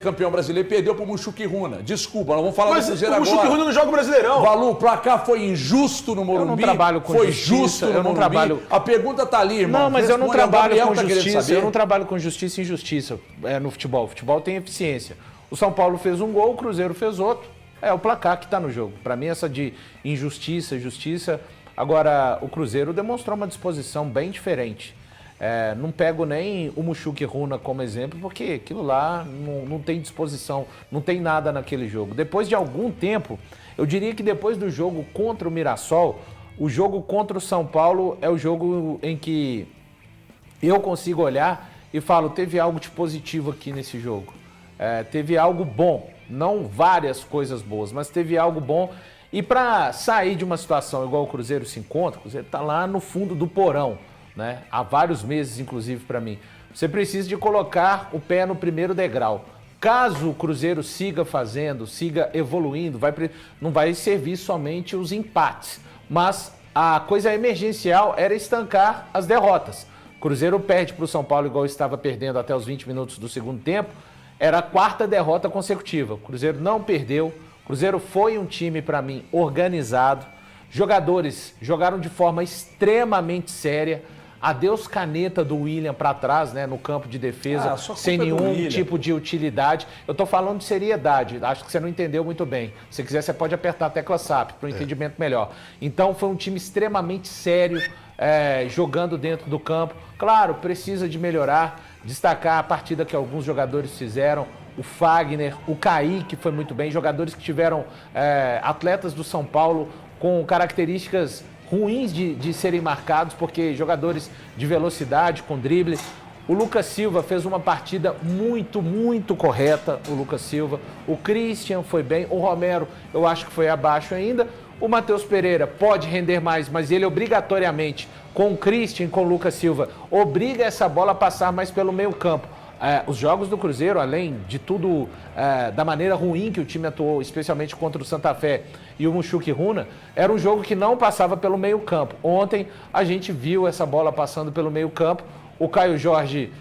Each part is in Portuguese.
campeão brasileiro, perdeu para o Mushuki Runa. Desculpa, nós vamos falar do Cruzeiro agora. Mas o Mushuki Runa não joga o Brasileirão. Valu, o placar foi injusto no Morumbi? Eu não trabalho com foi justiça. Justo no eu não Morumbi? trabalho. A pergunta tá ali, irmão. Não, mas eu não trabalho com justiça. Eu não saber. trabalho com justiça e injustiça no futebol. O futebol tem eficiência. O São Paulo fez um gol, o Cruzeiro fez outro. É o placar que está no jogo. Para mim, essa de injustiça, justiça. Agora, o Cruzeiro demonstrou uma disposição bem diferente. Não pego nem o Mushuki Runa como exemplo, porque aquilo lá não tem disposição, não tem nada naquele jogo. Depois de algum tempo, eu diria que depois do jogo contra o Mirassol, o jogo contra o São Paulo é o jogo em que eu consigo olhar e falo, teve algo de positivo aqui nesse jogo. Teve algo bom, não várias coisas boas, mas teve algo bom. E para sair de uma situação igual o Cruzeiro se encontra, o Cruzeiro está lá no fundo do porão, né? Há vários meses, inclusive, para mim. Você precisa de colocar o pé no primeiro degrau. Caso o Cruzeiro siga fazendo, siga evoluindo, não vai servir somente os empates. Mas a coisa emergencial era estancar as derrotas. O Cruzeiro perde para o São Paulo igual estava perdendo até os 20 minutos do segundo tempo. Era a quarta derrota consecutiva. O Cruzeiro não perdeu. O Cruzeiro foi um time, para mim, organizado. Jogadores jogaram de forma extremamente séria. Adeus caneta do William para trás, né, no campo de defesa, sem nenhum tipo de utilidade. Eu estou falando de seriedade, acho que você não entendeu muito bem. Se quiser, você pode apertar a tecla SAP para um entendimento melhor. Então, foi um time extremamente sério, jogando dentro do campo. Claro, precisa de melhorar, destacar a partida que alguns jogadores fizeram. O Fagner, o Kaique foi muito bem, jogadores que tiveram atletas do São Paulo com características ruins de serem marcados, porque jogadores de velocidade, com drible. O Lucas Silva fez uma partida muito, muito correta, o Lucas Silva. O Christian foi bem, o Romero eu acho que foi abaixo ainda. O Matheus Pereira pode render mais, mas ele obrigatoriamente, com o Christian, com o Lucas Silva, obriga essa bola a passar mais pelo meio campo. Os jogos do Cruzeiro, além de tudo, da maneira ruim que o time atuou, especialmente contra o Santa Fé e o Mushuki Runa, era um jogo que não passava pelo meio campo. Ontem a gente viu essa bola passando pelo meio campo, o Caio Jorge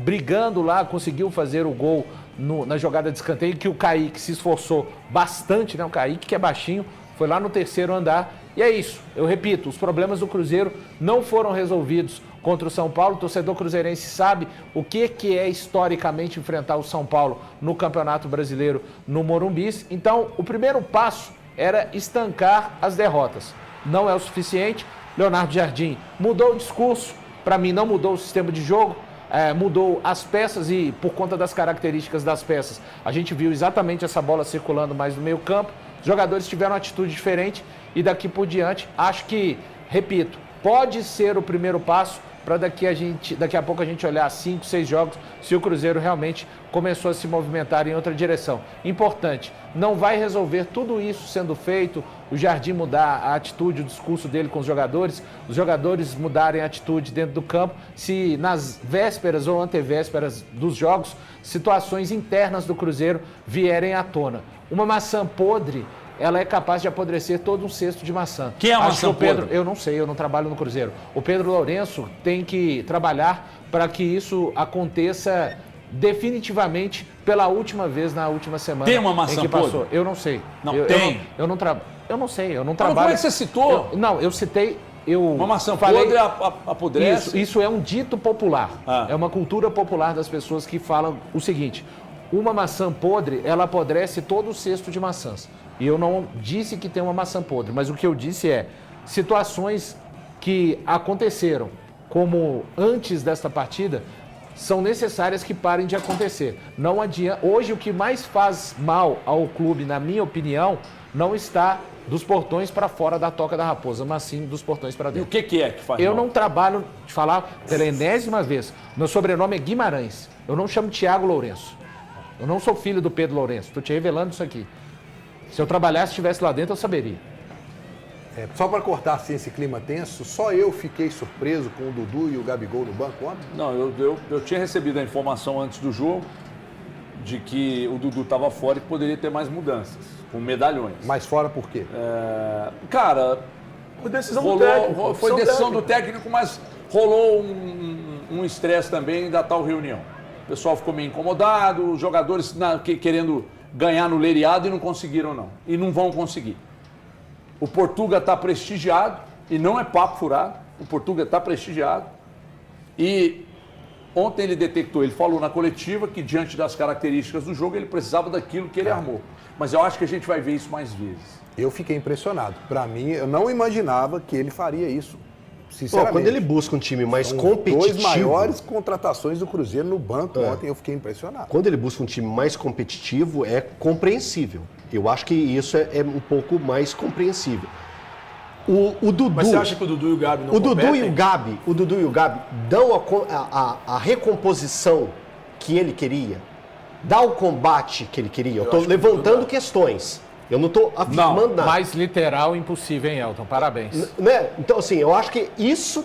brigando lá, conseguiu fazer o gol na jogada de escanteio, que o Kaique se esforçou bastante, né? O Kaique, que é baixinho, foi lá no terceiro andar. E é isso, eu repito, os problemas do Cruzeiro não foram resolvidos contra o São Paulo. O torcedor cruzeirense sabe o que é historicamente enfrentar o São Paulo no Campeonato Brasileiro no Morumbi. Então, o primeiro passo era estancar as derrotas. Não é o suficiente. Leonardo Jardim mudou o discurso, para mim não mudou o sistema de jogo, mudou as peças e por conta das características das peças, a gente viu exatamente essa bola circulando mais no meio campo. Os jogadores tiveram uma atitude diferente e daqui por diante, acho que, repito, pode ser o primeiro passo para daqui a pouco a gente olhar 5, 6 jogos, se o Cruzeiro realmente começou a se movimentar em outra direção. Importante, não vai resolver tudo isso sendo feito, o Jardim mudar a atitude, o discurso dele com os jogadores mudarem a atitude dentro do campo, se nas vésperas ou antevésperas dos jogos, situações internas do Cruzeiro vierem à tona. Uma maçã podre, ela é capaz de apodrecer todo um cesto de maçã. Quem é a maçã podre? Eu não sei, eu não trabalho no Cruzeiro. O Pedro Lourenço tem que trabalhar para que isso aconteça definitivamente pela última vez na última semana. Tem uma maçã em que passou. podre? Eu não sei. Tem? Eu não sei, eu não Mas trabalho. como é que você citou? Eu citei... Uma maçã podre apodrece? Isso é um dito popular. É uma cultura popular das pessoas que falam o seguinte: uma maçã podre, ela apodrece todo o cesto de maçãs. E eu não disse que tem uma maçã podre, mas o que eu disse é situações que aconteceram, como antes desta partida, são necessárias que parem de acontecer. Não adianta. Hoje, o que mais faz mal ao clube, na minha opinião, não está dos portões para fora da Toca da Raposa, mas sim dos portões para dentro. E o que é que faz mal? Eu não trabalho, de falar pela enésima vez, meu sobrenome é Guimarães. Eu não chamo Thiago Lourenço. Eu não sou filho do Pedro Lourenço. Estou te revelando isso aqui. Se eu trabalhasse, estivesse lá dentro, eu saberia. Só para cortar assim esse clima tenso, só eu fiquei surpreso com o Dudu e o Gabigol no banco ontem? Não, eu tinha recebido a informação antes do jogo de que o Dudu estava fora e que poderia ter mais mudanças, com medalhões. Mas fora por quê? Cara, foi decisão do técnico. Foi decisão do técnico, mas rolou um estresse também da tal reunião. O pessoal ficou meio incomodado, os jogadores querendo ganhar no leiriado e não conseguiram não. E não vão conseguir. O Portuga está prestigiado, e não é papo furado, o Portuga está prestigiado. E ontem ele falou na coletiva que diante das características do jogo ele precisava daquilo que ele armou. Mas eu acho que a gente vai ver isso mais vezes. Eu fiquei impressionado. Para mim, eu não imaginava que ele faria isso. Sinceramente. Quando ele busca um time mais competitivo... Dois maiores contratações do Cruzeiro no banco ontem, eu fiquei impressionado. Quando ele busca um time mais competitivo, é compreensível. Eu acho que isso é um pouco mais compreensível. O Dudu... Mas você acha que o Dudu e o Gabi não competem? O Dudu e o Gabi dão a recomposição que ele queria? Dá o combate que ele queria? Eu estou levantando questões. Eu não estou afirmando nada. Mais literal, impossível, hein, Elton? Parabéns. Né? Então, assim, eu acho que isso...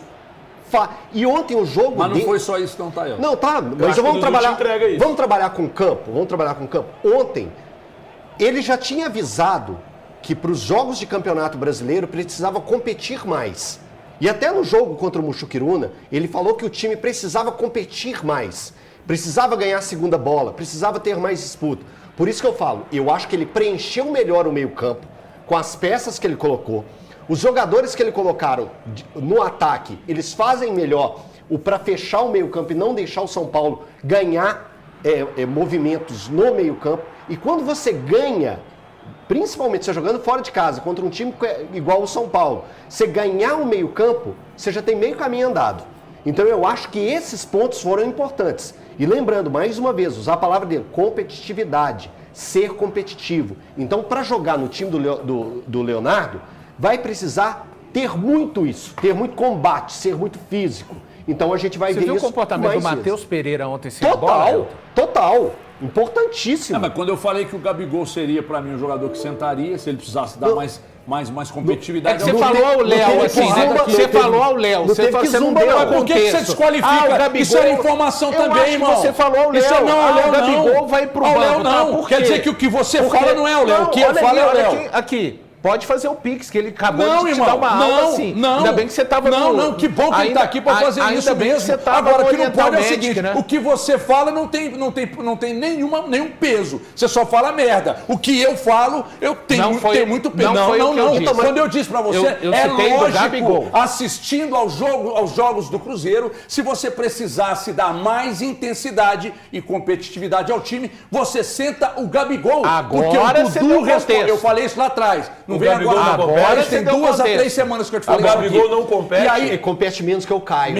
E ontem o jogo... Mas não foi só isso não, tá, Elton? Não, tá, mas vamos trabalhar com o campo. Vamos trabalhar com o campo. Ontem, ele já tinha avisado que para os jogos de campeonato brasileiro precisava competir mais. E até no jogo contra o Muxuquiruna, ele falou que o time precisava competir mais. Precisava ganhar a segunda bola, precisava ter mais disputa. Por isso que eu falo, eu acho que ele preencheu melhor o meio-campo com as peças que ele colocou. Os jogadores que ele colocaram no ataque, eles fazem melhor para fechar o meio-campo e não deixar o São Paulo ganhar movimentos no meio-campo. E quando você ganha, principalmente você jogando fora de casa, contra um time igual o São Paulo, você ganhar o meio-campo, você já tem meio caminho andado. Então eu acho que esses pontos foram importantes. E lembrando, mais uma vez, usar a palavra dele, competitividade, ser competitivo. Então, para jogar no time do Leonardo, vai precisar ter muito isso, ter muito combate, ser muito físico. Então a gente vai ver isso. Você viu o comportamento do Matheus Pereira ontem sem bola? Total. Importantíssimo. Mas quando eu falei que o Gabigol seria, para mim, um jogador que sentaria, se ele precisasse dar mais competitividade... Você falou ao Léo, assim, né? Você falou ao Léo. Você não deu o contexto. Por que você desqualifica? Isso era informação também, irmão. Você falou ao Léo. Isso não, o Gabigol vai pro banco. Léo não. Quer dizer que o que você fala não é o Léo. O que eu falo é o Léo. Aqui. Pode fazer o Pix, que ele acabou de te irmão, dar uma aula assim. Não, ainda bem que você estava Não, que bom que ele está aqui para fazer isso mesmo. Agora, o que não pode é o seguinte, né? O que você fala não tem nenhum peso. Você só fala merda. O que eu falo, eu tenho muito peso. Não. Então, quando eu disse para você, é lógico, assistindo aos jogos do Cruzeiro, se você precisasse dar mais intensidade e competitividade ao time, você senta o Gabigol. Agora porque o Dudu responde. Eu falei isso lá atrás. Não vem agora tem 2 a 3 semanas que eu te falei. O Gabigol não compete. E aí, ele compete menos que o Caio.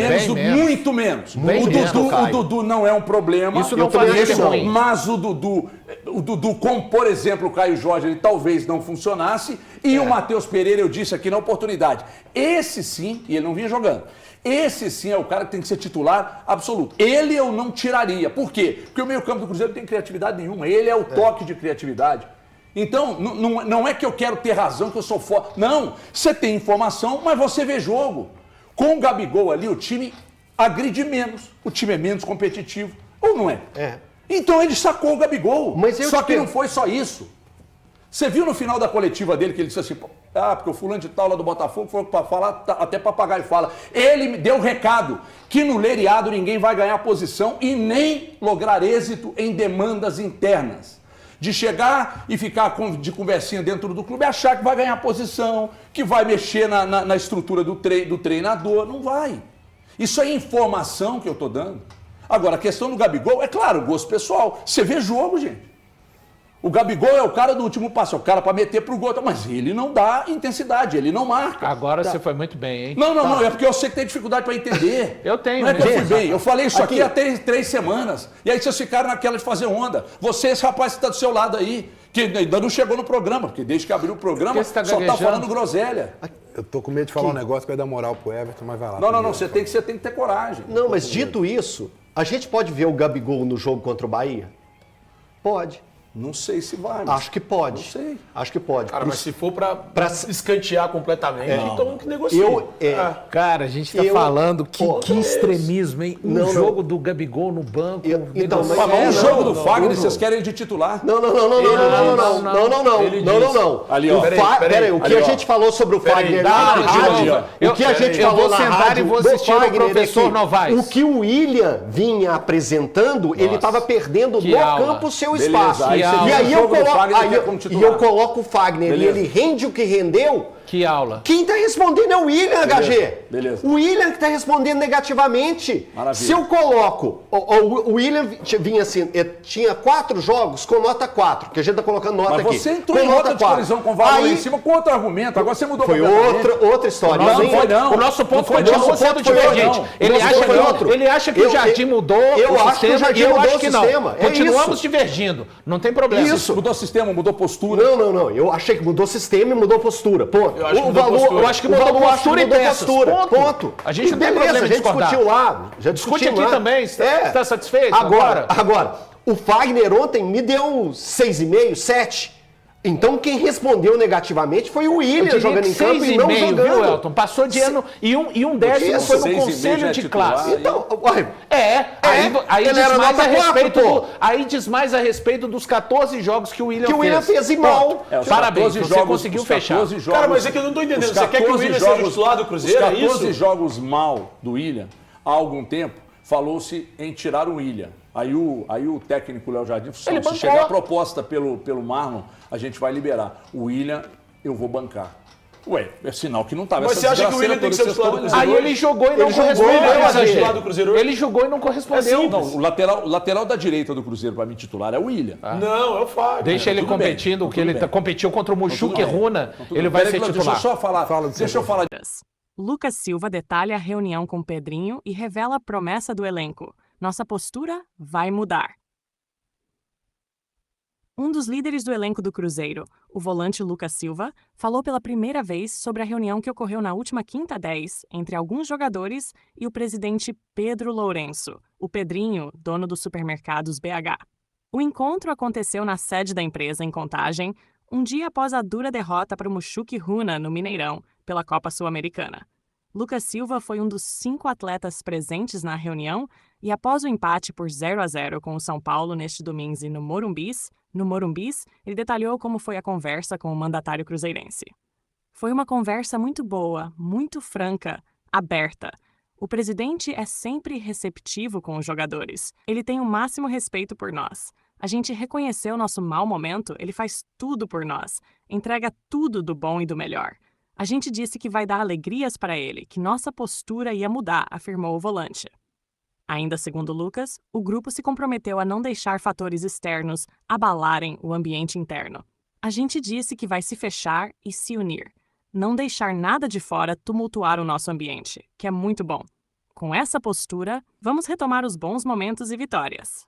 Muito menos. O Dudu não é um problema. Isso não faz ele ruim. Mas o Dudu, como por exemplo o Caio Jorge, ele talvez não funcionasse. E o Matheus Pereira, eu disse aqui na oportunidade. Esse sim, e ele não vinha jogando. Esse sim é o cara que tem que ser titular absoluto. Ele eu não tiraria. Por quê? Porque o meio-campo do Cruzeiro não tem criatividade nenhuma. Ele é o toque de criatividade. Então, não é que eu quero ter razão, que eu sou forte. Não, você tem informação, mas você vê jogo. Com o Gabigol ali, o time agride menos. O time é menos competitivo. Ou não é? Então ele sacou o Gabigol. Só que não foi só isso. Você viu no final da coletiva dele que ele disse assim, porque o fulano de tal lá do Botafogo falou para falar, até papagaio fala. Ele me deu o recado que no leiriado ninguém vai ganhar posição e nem lograr êxito em demandas internas. De chegar e ficar de conversinha dentro do clube e achar que vai ganhar posição, que vai mexer na estrutura do treinador. Não vai. Isso é informação que eu estou dando. Agora, a questão do Gabigol, é claro, gosto pessoal. Você vê jogo, gente. O Gabigol é o cara do último passo, é o cara para meter pro gol, mas ele não dá intensidade, ele não marca. Agora você foi muito bem, hein? Não, é porque eu sei que tem dificuldade para entender. Eu tenho, não é que eu fui bem. Eu falei isso aqui há 3 semanas. E aí vocês ficaram naquela de fazer onda. Você, esse rapaz que está do seu lado aí, que ainda não chegou no programa, porque desde que abriu o programa, só está falando groselha. Eu tô com medo de falar um negócio que vai dar moral pro Everton, mas vai lá. Não, você tem que ter coragem. Não, mas dito isso, a gente pode ver o Gabigol no jogo contra o Bahia? Pode. Não sei se vai. Acho que pode. Não sei. Acho que pode. Cara, mas se for pra escantear completamente, então que negocie. Cara, a gente tá falando que extremismo, hein? Jogo do Gabigol no banco. Então, O jogo do Fagner, vocês querem ele de titular? Não. Ali, ó. Peraí, o que a gente falou sobre o Fagner na rádio, o que a gente falou na rádio e vou assistir o professor Novaes. O que o William vinha apresentando, ele estava perdendo no campo o seu espaço. E aí eu coloco o Fagner e ele rende o que rendeu. Que aula. Quem está respondendo é o William, HG. Beleza. O William que está respondendo negativamente. Maravilha. Se eu coloco... O William vinha assim, tinha 4 jogos com nota 4, que a gente está colocando nota aqui. Mas você entrou em outra de colisão com o valor em cima com outro argumento. Agora você mudou. Foi outra história. Não foi não. O nosso ponto continua sendo divergente. Ele acha que o Jardim mudou o sistema e eu acho que não. Continuamos divergindo. Não tem problema. Isso. Mudou sistema, mudou postura. Não. Eu achei que mudou sistema e mudou postura. Ponto. Eu acho que mudou postura e peças. Ponto. A gente não tem problema de discordar. Discutiu lá. Discute aqui também. Você está satisfeito? Agora, o Fagner ontem me deu 6,5, 7. Então quem respondeu negativamente foi o William jogando em campo e não jogando. Viu, Elton? Passou de ano e um décimo foi no conselho de classe. Então, aí diz mais a respeito dos 14 jogos que o William fez. Que o William fez e mal. Parabéns, você conseguiu fechar. Cara, mas é que eu não tô entendendo. Você quer que o William seja titular do Cruzeiro? Os 14 jogos mal do William, há algum tempo, falou-se em tirar o William. Aí o técnico Léo Jardim falou, se chegar a proposta pelo Marlon, a gente vai liberar. O William, eu vou bancar. Ué, é sinal que não estava. Mas você acha que o William tem que ser titular do Cruzeiro? Aí ele jogou e não correspondeu. Ele jogou e não correspondeu. Não, o lateral da direita do Cruzeiro, para mim, titular, é o William. Não, é o Fagner. Deixa ele competindo, que ele competiu contra o Mushuki Runa, ele vai ser titular. Deixa eu só falar. Deixa eu falar. Lucas Silva detalha a reunião com Pedrinho e revela a promessa do elenco. Nossa postura vai mudar. Um dos líderes do elenco do Cruzeiro, o volante Lucas Silva, falou pela primeira vez sobre a reunião que ocorreu na última quinta-10 entre alguns jogadores e o presidente Pedro Lourenço, o Pedrinho, dono dos supermercados BH. O encontro aconteceu na sede da empresa em Contagem, um dia após a dura derrota para o Mushuki Runa no Mineirão, pela Copa Sul-Americana. Lucas Silva foi um dos 5 atletas presentes na reunião e após o empate por 0-0 com o São Paulo neste domingo no Morumbis, ele detalhou como foi a conversa com o mandatário cruzeirense. Foi uma conversa muito boa, muito franca, aberta. O presidente é sempre receptivo com os jogadores. Ele tem o máximo respeito por nós. A gente reconheceu nosso mau momento, ele faz tudo por nós, entrega tudo do bom e do melhor. A gente disse que vai dar alegrias para ele, que nossa postura ia mudar, afirmou o volante. Ainda segundo Lucas, o grupo se comprometeu a não deixar fatores externos abalarem o ambiente interno. A gente disse que vai se fechar e se unir. Não deixar nada de fora tumultuar o nosso ambiente, que é muito bom. Com essa postura, vamos retomar os bons momentos e vitórias.